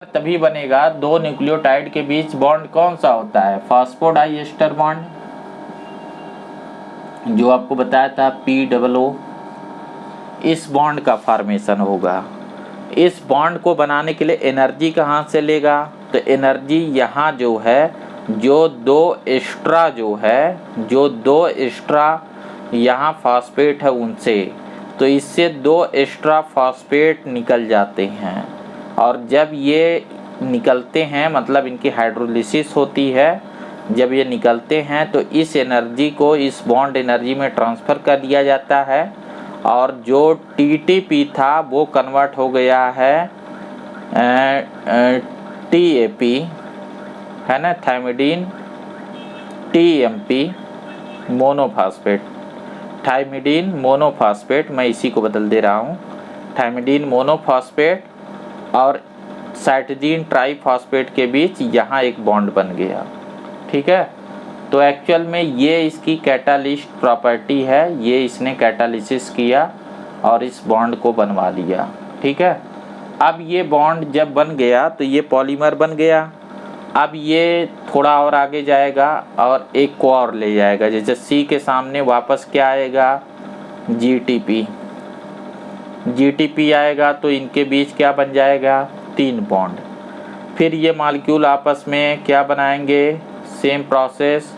तभी बनेगा। दो न्यूक्लियोटाइड के बीच बॉन्ड कौन सा होता है? फॉस्फोडाइएस्टर बॉन्ड, जो आपको बताया था POO। इस बॉन्ड का फॉर्मेशन होगा। इस बॉन्ड को बनाने के लिए एनर्जी कहाँ से लेगा? तो एनर्जी यहाँ जो है, जो दो एस्ट्रा यहाँ फॉस्फेट है उनसे, तो इससे दो एस्ट्रा फॉस्फेट निकल जाते हैं। और जब ये निकलते हैं मतलब इनकी हाइड्रोलिसिस होती है, जब ये निकलते हैं तो इस एनर्जी को इस बॉन्ड एनर्जी में ट्रांसफ़र कर दिया जाता है और जो TTP था वो कन्वर्ट हो गया है TAP, है ना, थायमिडीन TMP मोनोफॉस्फेट, थायमिडीन मोनोफॉस्फेट, मैं इसी को बदल दे रहा हूँ, थायमिडीन मोनोफॉस्फेट और साइटोजीन ट्राइफॉस्फेट के बीच यहाँ एक बॉन्ड बन गया। ठीक है, तो एक्चुअल में ये इसकी कैटालिस्ट प्रॉपर्टी है, ये इसने कैटालिसिस किया और इस बॉन्ड को बनवा लिया। ठीक है, अब ये बॉन्ड जब बन गया तो ये पॉलीमर बन गया। अब ये थोड़ा और आगे जाएगा और एक को और ले जाएगा, जैसे C के सामने वापस क्या आएगा? GTP आएगा, तो इनके बीच क्या बन जाएगा? 3 बॉन्ड। फिर ये मॉलिक्यूल आपस में क्या बनाएंगे? Same process,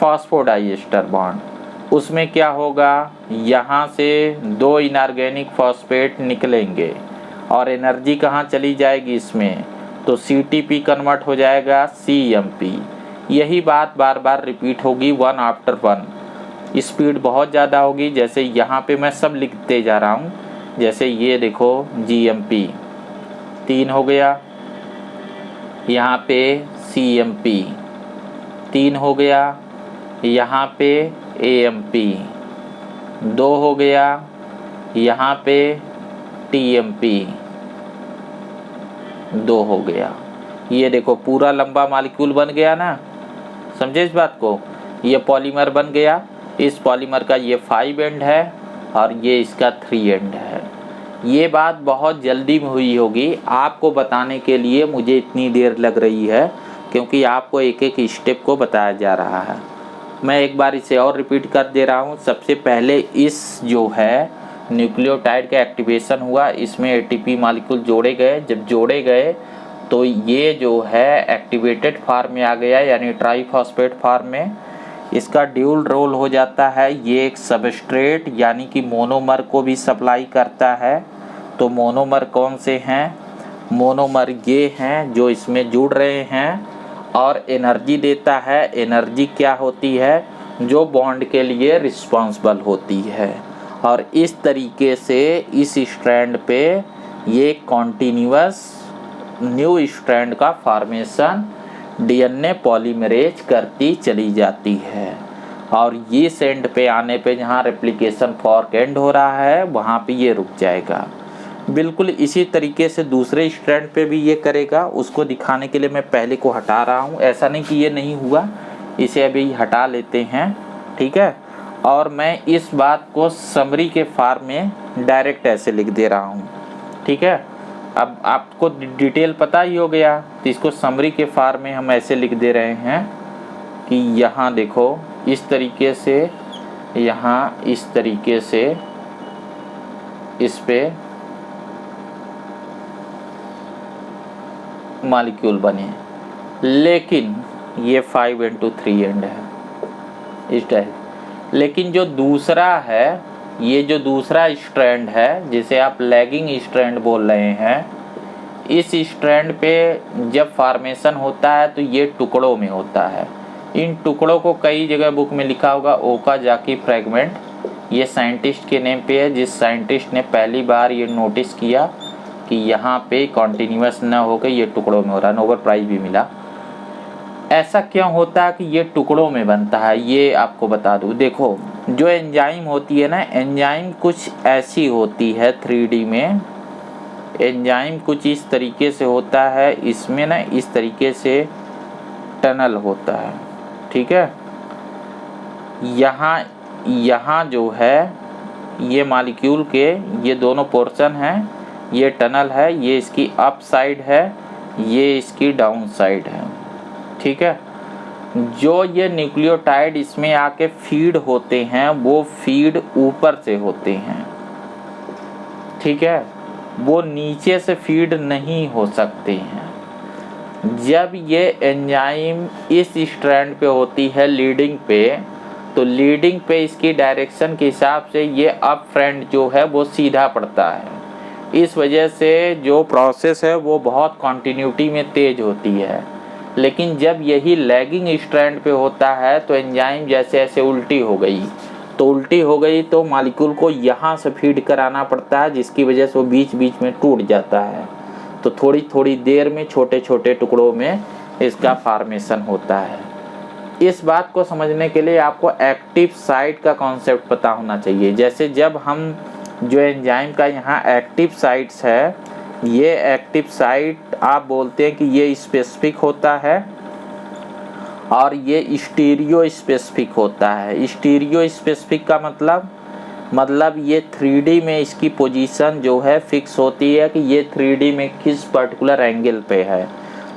phosphodiester bond. उसमें क्या होगा? यहाँ से 2 इनऑर्गेनिक फॉस्फेट निकलेंगे और एनर्जी कहाँ चली जाएगी इसमें? तो CTP कन्वर्ट हो जाएगा CMP। यही बात बार बार रिपीट होगी, 1 आफ्टर 1। स्पीड बहुत ज़्यादा होगी। जैसे यहाँ पे मैं सब लिखते जा रहा हूँ, जैसे ये देखो GMP 3 हो गया, यहाँ पे CMP 3 हो गया, यहाँ पे AMP 2 हो गया, यहाँ पे TMP 2 हो गया। ये देखो पूरा लंबा मॉलिक्यूल बन गया ना, समझे इस बात को? ये पॉलीमर बन गया। इस पॉलीमर का ये 5 एंड है और ये इसका 3 एंड है। ये बात बहुत जल्दी में हुई होगी, आपको बताने के लिए मुझे इतनी देर लग रही है क्योंकि आपको एक एक स्टेप को बताया जा रहा है। मैं एक बार इसे और रिपीट कर दे रहा हूँ। सबसे पहले इस जो है न्यूक्लियोटाइड का एक्टिवेशन हुआ, इसमें ATP मॉलिक्यूल जोड़े गए। जब जोड़े गए तो ये जो है एक्टिवेटेड फॉर्म में आ गया, यानी ट्राइफॉस्फेट फॉर्म में। इसका ड्यूल रोल हो जाता है, ये एक सबस्ट्रेट यानी कि मोनोमर को भी सप्लाई करता है। तो मोनोमर कौन से हैं? मोनोमर ये हैं जो इसमें जुड़ रहे हैं और एनर्जी देता है। एनर्जी क्या होती है? जो बॉन्ड के लिए रिस्पॉन्सिबल होती है। और इस तरीके से इस स्ट्रैंड पे ये कॉन्टिन्यूअस न्यू स्ट्रैंड का फॉर्मेशन DNA पॉलीमरेज करती चली जाती है। और ये एंड पे आने पे जहाँ रेप्लिकेशन फॉर्क एंड हो रहा है वहाँ पे ये रुक जाएगा। बिल्कुल इसी तरीके से दूसरे स्ट्रैंड पे भी ये करेगा। उसको दिखाने के लिए मैं पहले को हटा रहा हूँ, ऐसा नहीं कि ये नहीं हुआ, इसे अभी हटा लेते हैं। ठीक है, और मैं इस बात को समरी के फॉर्म में डायरेक्ट ऐसे लिख दे रहा हूँ। ठीक है, अब आपको डिटेल पता ही हो गया, तो इसको समरी के फॉर्म में हम ऐसे लिख दे रहे हैं कि यहाँ देखो इस तरीके से, यहाँ इस तरीके से इस पे मॉलिक्यूल बने, लेकिन ये 5 3 है इस टाइप। लेकिन जो दूसरा है, ये जो दूसरा स्ट्रैंड है जिसे आप लैगिंग स्ट्रैंड बोल रहे हैं, इस स्ट्रैंड पे जब फॉर्मेशन होता है तो ये टुकड़ों में होता है। इन टुकड़ों को कई जगह बुक में लिखा होगा ओकाजाकी फ्रैगमेंट। ये साइंटिस्ट के नेम पे है, जिस साइंटिस्ट ने पहली बार ये नोटिस किया कि यहाँ पे कॉन्टिन्यूअस न होकर ये टुकड़ों में हो रहा है, नोबेल प्राइज़ भी मिला। ऐसा क्यों होता है कि ये टुकड़ों में बनता है, ये आपको बता दूँ। देखो जो एंजाइम होती है ना, एंजाइम कुछ ऐसी होती है 3D में। एंजाइम कुछ इस तरीके से होता है, इसमें ना इस तरीके से टनल होता है। ठीक है, यहाँ जो है ये मॉलिक्यूल के ये दोनों पोर्शन हैं, ये टनल है, ये इसकी अप साइड है, ये इसकी डाउन साइड है। ठीक है, जो ये न्यूक्लियोटाइड इसमें आके फीड होते हैं वो फीड ऊपर से होते हैं। ठीक है, वो नीचे से फीड नहीं हो सकते हैं। जब ये एंजाइम इस स्ट्रैंड पे होती है लीडिंग पे, तो लीडिंग पे इसकी डायरेक्शन के हिसाब से ये अप फ्रंट जो है वो सीधा पड़ता है। इस वजह से जो प्रोसेस है वो बहुत कॉन्टिन्यूटी में तेज होती है। लेकिन जब यही लैगिंग स्ट्रैंड पे होता है तो एंजाइम जैसे ऐसे उल्टी हो गई, तो मॉलिक्यूल को यहाँ से फीड कराना पड़ता है, जिसकी वजह से वो बीच बीच में टूट जाता है। तो थोड़ी थोड़ी देर में छोटे छोटे टुकड़ों में इसका फॉर्मेशन होता है। इस बात को समझने के लिए आपको एक्टिव साइट का कॉन्सेप्ट पता होना चाहिए। जैसे जब हम जो एंजाइम का यहाँ एक्टिव साइट्स है, ये एक्टिव साइट आप बोलते हैं कि ये स्पेसिफिक होता है और ये स्टीरियो स्पेसिफिक होता है। स्टीरियो स्पेसिफिक का मतलब ये 3D में इसकी पोजीशन जो है फिक्स होती है कि ये 3D में किस पर्टिकुलर एंगल पे है।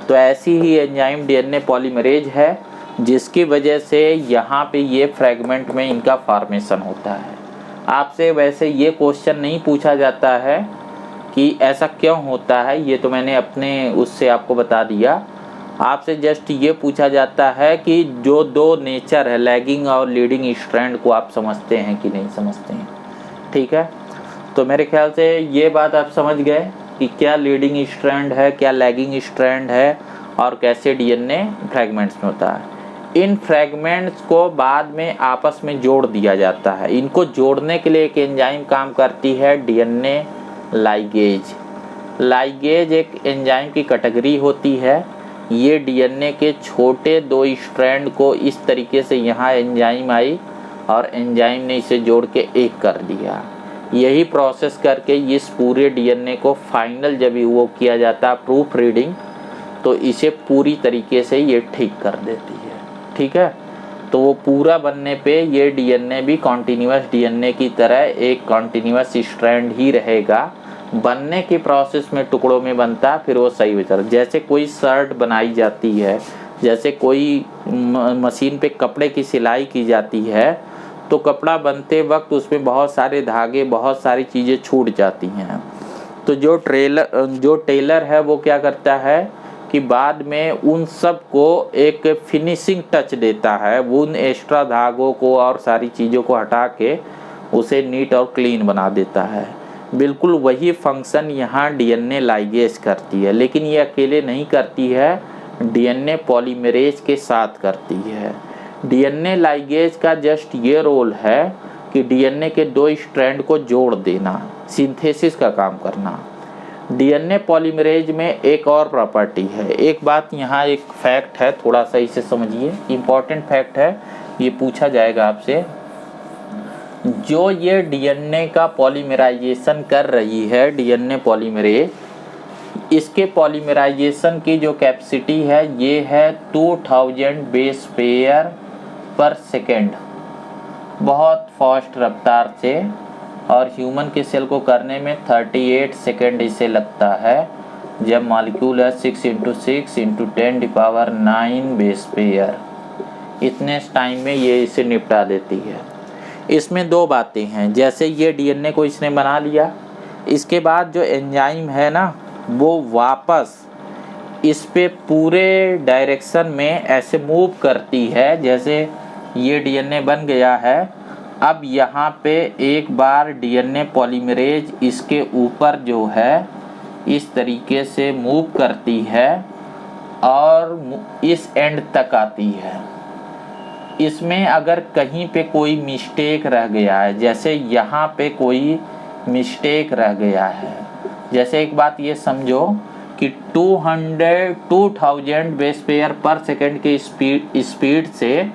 तो ऐसी ही एंजाइम डीएनए पॉलीमरेज है, जिसकी वजह से यहाँ पे ये फ्रैगमेंट में इनका फॉर्मेशन होता है। आपसे वैसे ये क्वेश्चन नहीं पूछा जाता है कि ऐसा क्यों होता है, ये तो मैंने अपने उससे आपको बता दिया। आपसे जस्ट ये पूछा जाता है कि जो दो नेचर है लैगिंग और लीडिंग स्ट्रैंड को आप समझते हैं कि नहीं समझते हैं। ठीक है, तो मेरे ख्याल से ये बात आप समझ गए कि क्या लीडिंग स्ट्रैंड है, क्या लैगिंग स्ट्रैंड है और कैसे डीएनए फ्रैगमेंट्स में होता है। इन फ्रैगमेंट्स को बाद में आपस में जोड़ दिया जाता है। इनको जोड़ने के लिए एक एंजाइम काम करती है, डीएनए लाइगेज। लाइगेज एक एंजाइम की कैटेगरी होती है। ये डीएनए के छोटे दो स्ट्रैंड को इस तरीके से यहाँ एंजाइम आई और एंजाइम ने इसे जोड़ के एक कर दिया। यही प्रोसेस करके इस पूरे डीएनए को फाइनल जब वो किया जाता है प्रूफ रीडिंग, तो इसे पूरी तरीके से ये ठीक कर देती है। ठीक है, तो वो पूरा बनने पे ये डीएनए भी कॉन्टिन्यूअस डीएनए की तरह एक कॉन्टिन्यूअस स्ट्रैंड ही रहेगा। बनने की प्रोसेस में टुकड़ों में बनता, फिर वो सही हो जाता। जैसे कोई शर्ट बनाई जाती है, जैसे कोई मशीन पे कपड़े की सिलाई की जाती है, तो कपड़ा बनते वक्त उसमें बहुत सारे धागे, बहुत सारी चीज़ें छूट जाती हैं। तो जो टेलर है वो क्या करता है कि बाद में उन सब को एक फिनिशिंग टच देता है, उन एक्स्ट्रा धागों को और सारी चीज़ों को हटा के उसे नीट और क्लीन बना देता है। बिल्कुल वही फंक्शन यहाँ डीएनए लाइगेज करती है, लेकिन ये अकेले नहीं करती है, डीएनए पॉलीमरेज के साथ करती है। डीएनए लाइगेज का जस्ट ये रोल है कि डीएनए के दो स्ट्रैंड को जोड़ देना, सिंथेसिस का काम करना। डीएनए पॉलीमरेज में एक और प्रॉपर्टी है। एक बात यहाँ एक फैक्ट है, थोड़ा सा इसे समझिए, इम्पॉर्टेंट फैक्ट है, ये पूछा जाएगा आपसे। जो ये डीएनए का पॉलीमराइजेशन कर रही है, डीएनए पॉलीमरेज, इसके पॉलीमराइजेशन की जो कैपेसिटी है ये है 2000 बेस पेयर पर सेकेंड, बहुत फास्ट रफ्तार से। और ह्यूमन के सेल को करने में 38 सेकेंड इसे लगता है, जब मॉलिक्यूल है 6 × 6 × 10⁹ बेस पेयर। इतने टाइम में ये इसे निपटा देती है। इसमें दो बातें हैं, जैसे ये डीएनए को इसने बना लिया, इसके बाद जो एंजाइम है ना वो वापस इस पे पूरे डायरेक्शन में ऐसे मूव करती है। जैसे ये डीएनए बन गया है, अब यहाँ पे एक बार डीएनए पॉलीमरेज इसके ऊपर जो है इस तरीके से मूव करती है और इस एंड तक आती है। इसमें अगर कहीं पे कोई मिस्टेक रह गया है, जैसे यहाँ पे कोई मिस्टेक रह गया है, जैसे एक बात ये समझो कि 2000 बेस पेयर पर सेकेंड के स्पीड से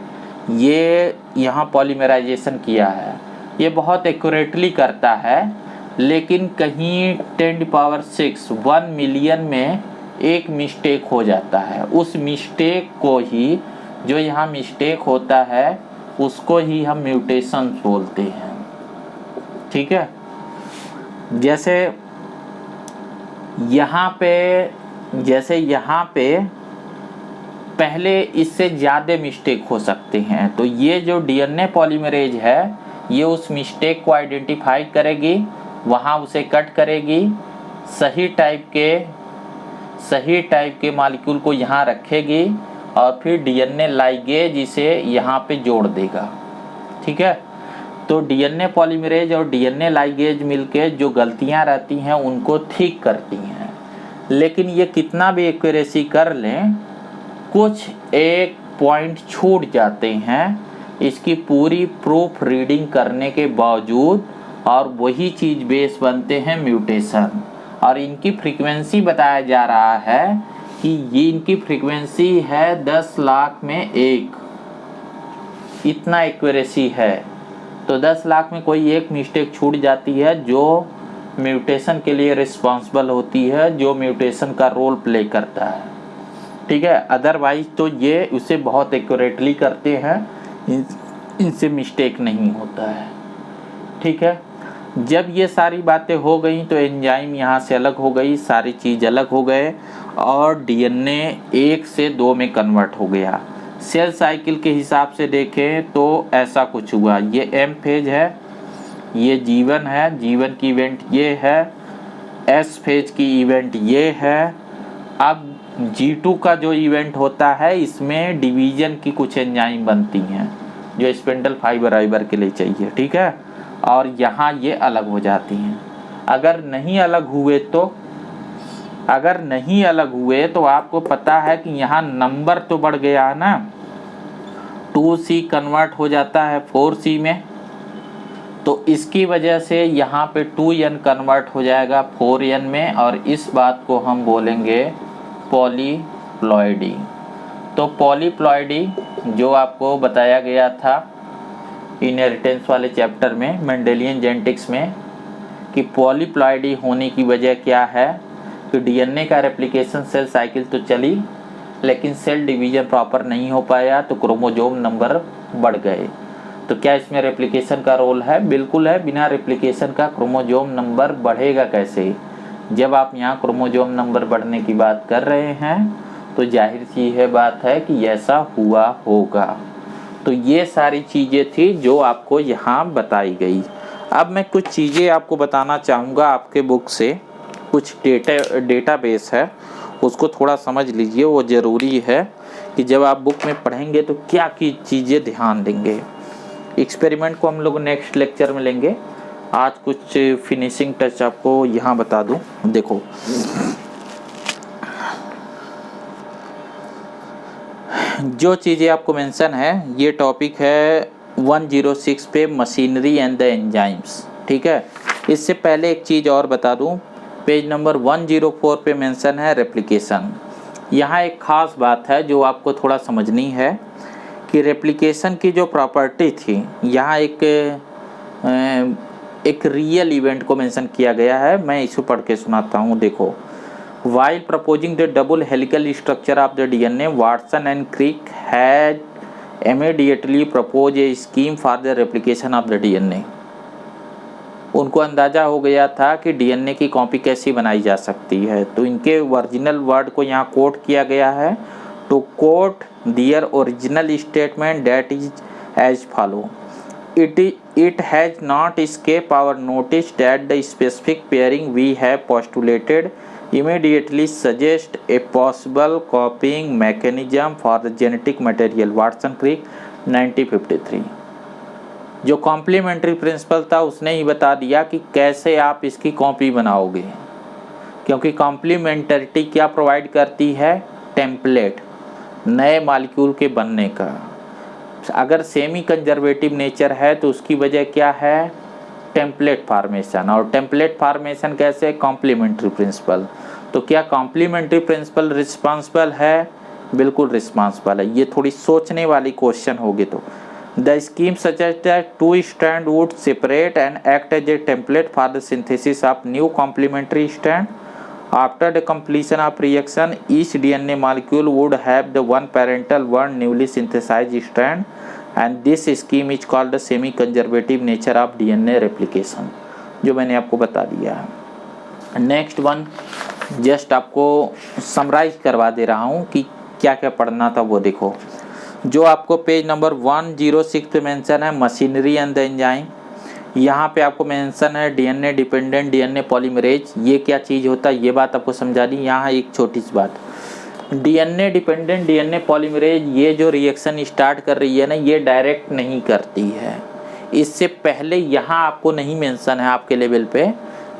ये यहाँ पॉलीमराइजेशन किया है, ये बहुत एक्यूरेटली करता है। लेकिन कहीं 10⁶ 1 मिलियन में एक मिस्टेक हो जाता है। उस मिस्टेक को ही, जो यहाँ मिस्टेक होता है उसको ही हम म्यूटेशन बोलते हैं। ठीक है, जैसे यहाँ पे जैसे यहाँ पे पहले इससे ज़्यादा मिस्टेक हो सकते हैं, तो ये जो डीएनए पॉलीमरेज है ये उस मिस्टेक को आइडेंटिफाई करेगी, वहाँ उसे कट करेगी, सही टाइप के मॉलिक्यूल को यहाँ रखेगी और फिर डीएनए लाइगेज इसे यहाँ पे जोड़ देगा। ठीक है, तो डीएनए पॉलीमरेज और डीएनए लाइगेज मिलके जो गलतियाँ रहती हैं उनको ठीक करती हैं। लेकिन ये कितना भी एक्यूरेसी कर लें, कुछ एक पॉइंट छूट जाते हैं इसकी पूरी प्रूफ रीडिंग करने के बावजूद, और वही चीज़ बेस बनते हैं म्यूटेशन। और इनकी फ्रीक्वेंसी बताया जा रहा है कि ये इनकी फ्रीक्वेंसी है 10 लाख में 1, इतना एक्यूरेसी है। तो 10 लाख में कोई एक मिस्टेक छूट जाती है जो म्यूटेशन के लिए रिस्पॉन्सिबल होती है, जो म्यूटेशन का रोल प्ले करता है। ठीक है, अदरवाइज तो ये उसे बहुत एक्यूरेटली करते हैं, इनसे मिस्टेक नहीं होता है। ठीक है, जब ये सारी बातें हो गई तो एंजाइम यहाँ से अलग हो गई, सारी चीज़ अलग हो गए और डीएनए 1 से 2 में कन्वर्ट हो गया। सेल साइकिल के हिसाब से देखें तो ऐसा कुछ हुआ, ये एम फेज है, ये G1 है, G1 की इवेंट ये है, एस फेज की इवेंट ये है। अब G2 का जो इवेंट होता है इसमें डिवीजन की कुछ एंजाइम बनती हैं जो स्पिंडल फाइबर के लिए चाहिए। ठीक है, और यहाँ ये अलग हो जाती हैं। अगर नहीं अलग हुए तो आपको पता है कि यहाँ नंबर तो बढ़ गया है ना, 2C कन्वर्ट हो जाता है 4C में, तो इसकी वजह से यहाँ पे 2N कन्वर्ट हो जाएगा 4N में, और इस बात को हम बोलेंगे पॉलीप्लॉइडी। तो पॉलीप्लॉइडी जो आपको बताया गया था इनहेरिटेंस वाले चैप्टर में, मेंडेलियन जेनेटिक्स में, कि पॉलीप्लॉइडी होने की वजह क्या है कि डीएनए का रेप्लिकेशन सेल साइकिल तो चली लेकिन सेल डिवीजन प्रॉपर नहीं हो पाया, तो क्रोमोसोम नंबर बढ़ गए। तो क्या इसमें रेप्लिकेशन का रोल है? बिल्कुल है। बिना रेप्लिकेशन का क्रोमोसोम नंबर बढ़ेगा कैसे? जब आप यहाँ क्रोमोसोम नंबर बढ़ने की बात कर रहे हैं तो जाहिर सी है बात है कि ऐसा हुआ होगा। तो ये सारी चीज़ें थी जो आपको यहाँ बताई गई। अब मैं कुछ चीज़ें आपको बताना चाहूँगा आपके बुक से, कुछ डेटाबेस है उसको थोड़ा समझ लीजिए, वो ज़रूरी है कि जब आप बुक में पढ़ेंगे तो क्या की चीज़ें ध्यान देंगे। एक्सपेरिमेंट को हम लोग नेक्स्ट लेक्चर में लेंगे, आज कुछ फिनिशिंग टच आपको यहाँ बता दूँ। देखो जो चीज़ें आपको मेंशन है, ये टॉपिक है 106 पे, मशीनरी एंड द एंजाइम्स। ठीक है, इससे पहले एक चीज़ और बता दूं, पेज नंबर 104 पे मेंशन है रेप्लिकेशन। यहाँ एक ख़ास बात है जो आपको थोड़ा समझनी है कि रेप्लिकेशन की जो प्रॉपर्टी थी, यहाँ एक रियल इवेंट को मेंशन किया गया है। मैं इसे पढ़ के सुनाता हूँ। देखो, While proposing the double helical structure of the DNA, Watson and Crick had immediately proposed a scheme for the replication of the DNA. उनको अंदाज़ा हो गया था कि डीएनए की कॉपी कैसी बनाई जा सकती है, तो इनके ओरिजिनल वर्ड को यहाँ कोट किया गया है। To quote their original statement that is as follow, it has not escaped our notice that the specific pairing we have postulated immediately suggest a possible copying mechanism for the genetic material. Watson Crick 1953। जो complementary principal था उसने ही बता दिया कि कैसे आप इसकी copy बनाओगे, क्योंकि कॉम्प्लीमेंटरिटी क्या प्रोवाइड करती है? टेम्पलेट, नए मॉलिक्यूल के बनने का। अगर सेमी कंजर्वेटिव नेचर है तो उसकी वजह क्या है? Template formation. और टेम्पलेट फार्मेशन कैसे? Complementary principle. तो क्या कॉम्प्लीमेंट्री प्रिंसिपल रिस्पॉन्सिबल है? बिल्कुल रिस्पॉन्सिबल है। ये थोड़ी सोचने वाली क्वेश्चन होगी। तो the scheme suggest that 2 strand would separate and act as a template for the synthesis of new complementary strand. After the completion of reaction, each DNA molecule would have the one parental, one newly synthesized strand, and this scheme is called the semi-conservative nature of DNA replication, जो मैंने आपको बता दिया है। Next one, just आपको summarise करवा दे रहा हूँ कि क्या क्या पढ़ना था वो देखो। जो आपको पेज नंबर 106 पे मेंशन है मशीनरी एंड द एंजाइम, यहाँ पे आपको मेंशन है डीएनए डिपेंडेंट डीएनए पॉलीमरेज। ये क्या चीज़ होता है ये बात आपको समझा दी। यहाँ एक छोटी सी बात, डीएनए डिपेंडेंट डीएनए पॉलीमरेज ये जो रिएक्शन स्टार्ट कर रही है ना, ये डायरेक्ट नहीं करती है। इससे पहले यहाँ आपको नहीं मेंशन है आपके लेवल पे,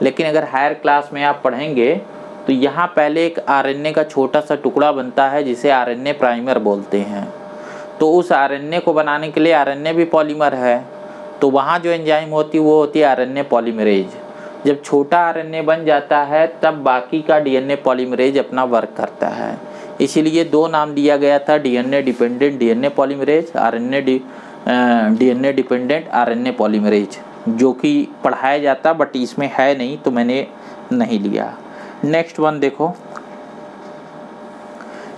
लेकिन अगर हायर क्लास में आप पढ़ेंगे तो यहाँ पहले एक आरएनए का छोटा सा टुकड़ा बनता है जिसे आरएनए प्राइमर बोलते हैं। तो उस आरएनए को बनाने के लिए आरएनए भी पॉलीमर है, तो वहाँ जो एंजाइम होती है वो होती है आरएनए पॉलीमरेज। जब छोटा आरएनए बन जाता है तब बाकी का डीएनए पॉलीमरेज अपना वर्क करता है। इसीलिए दो नाम दिया गया था, DNA dependent DNA polymerase, DNA dependent RNA polymerase, जो कि पढ़ाया जाता बट इसमें है नहीं तो मैंने नहीं लिया। नेक्स्ट वन देखो,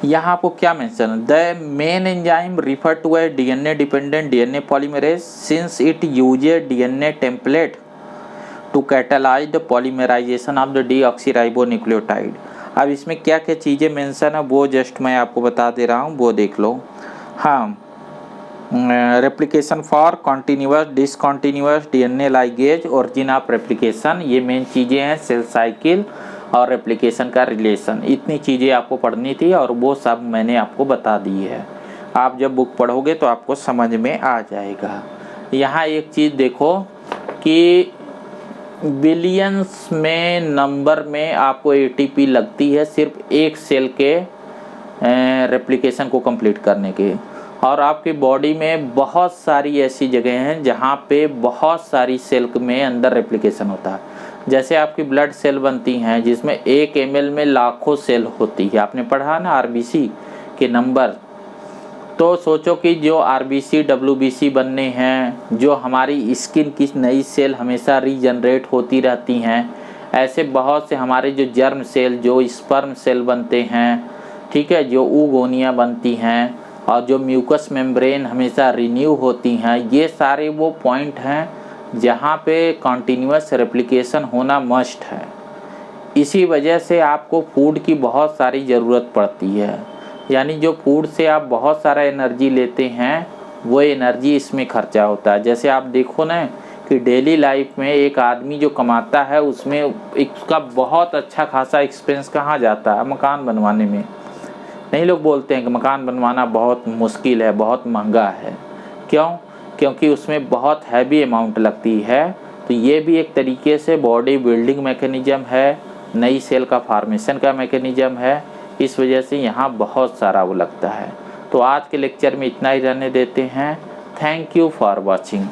यहाँ आपको क्या mention, the main enzyme refer to a DNA dependent DNA polymerase since it uses DNA template to catalyse the polymerisation of the deoxyribonucleotide. अब इसमें क्या क्या चीज़ें मेंशन है वो जस्ट मैं आपको बता दे रहा हूँ, वो देख लो। हाँ, replication for continuous discontinuous DNA ligase origin of replication, ये मेन चीज़ें हैं। सेल साइकिल और रेप्लिकेशन का रिलेशन, इतनी चीज़ें आपको पढ़नी थी और वो सब मैंने आपको बता दी है। आप जब बुक पढ़ोगे तो आपको समझ में आ जाएगा। यहाँ एक चीज़ देखो कि बिलियंस में नंबर में आपको एटीपी लगती है सिर्फ एक सेल के रेप्लिकेशन को कंप्लीट करने के, और आपकी बॉडी में बहुत सारी ऐसी जगह हैं जहाँ पे बहुत सारी सेल में अंदर रेप्लिकेशन होता है। जैसे आपकी ब्लड सेल बनती हैं जिसमें 1 ml में लाखों सेल होती है, आपने पढ़ा ना आरबीसी के नंबर। तो सोचो कि जो आरबीसी डब्ल्यूबीसी बनने हैं, जो हमारी स्किन की नई सेल हमेशा रीजनरेट होती रहती हैं, ऐसे बहुत से हमारे जो जर्म सेल जो स्पर्म सेल बनते हैं, ठीक है, जो ऊगोनिया बनती हैं और जो म्यूकस मेम्ब्रेन हमेशा रिन्यू होती हैं, ये सारे वो पॉइंट हैं जहाँ पे कॉन्टीन्यूअस रेप्लिकेशन होना मस्ट है। इसी वजह से आपको फूड की बहुत सारी ज़रूरत पड़ती है, यानी जो फूड से आप बहुत सारा एनर्जी लेते हैं वो एनर्जी इसमें खर्चा होता है। जैसे आप देखो ना कि डेली लाइफ में एक आदमी जो कमाता है उसमें उसका बहुत अच्छा खासा एक्सपेंस कहाँ जाता है, मकान बनवाने में। नहीं, लोग बोलते हैं कि मकान बनवाना बहुत मुश्किल है, बहुत महंगा है। क्यों? क्योंकि उसमें बहुत हैवी अमाउंट लगती है। तो ये भी एक तरीके से बॉडी बिल्डिंग मैकेनिज़्म है, नई सेल का फॉर्मेशन का मैकेनिज़्म है। इस वजह से यहाँ बहुत सारा वो लगता है। तो आज के लेक्चर में इतना ही रहने देते हैं। Thank you for watching.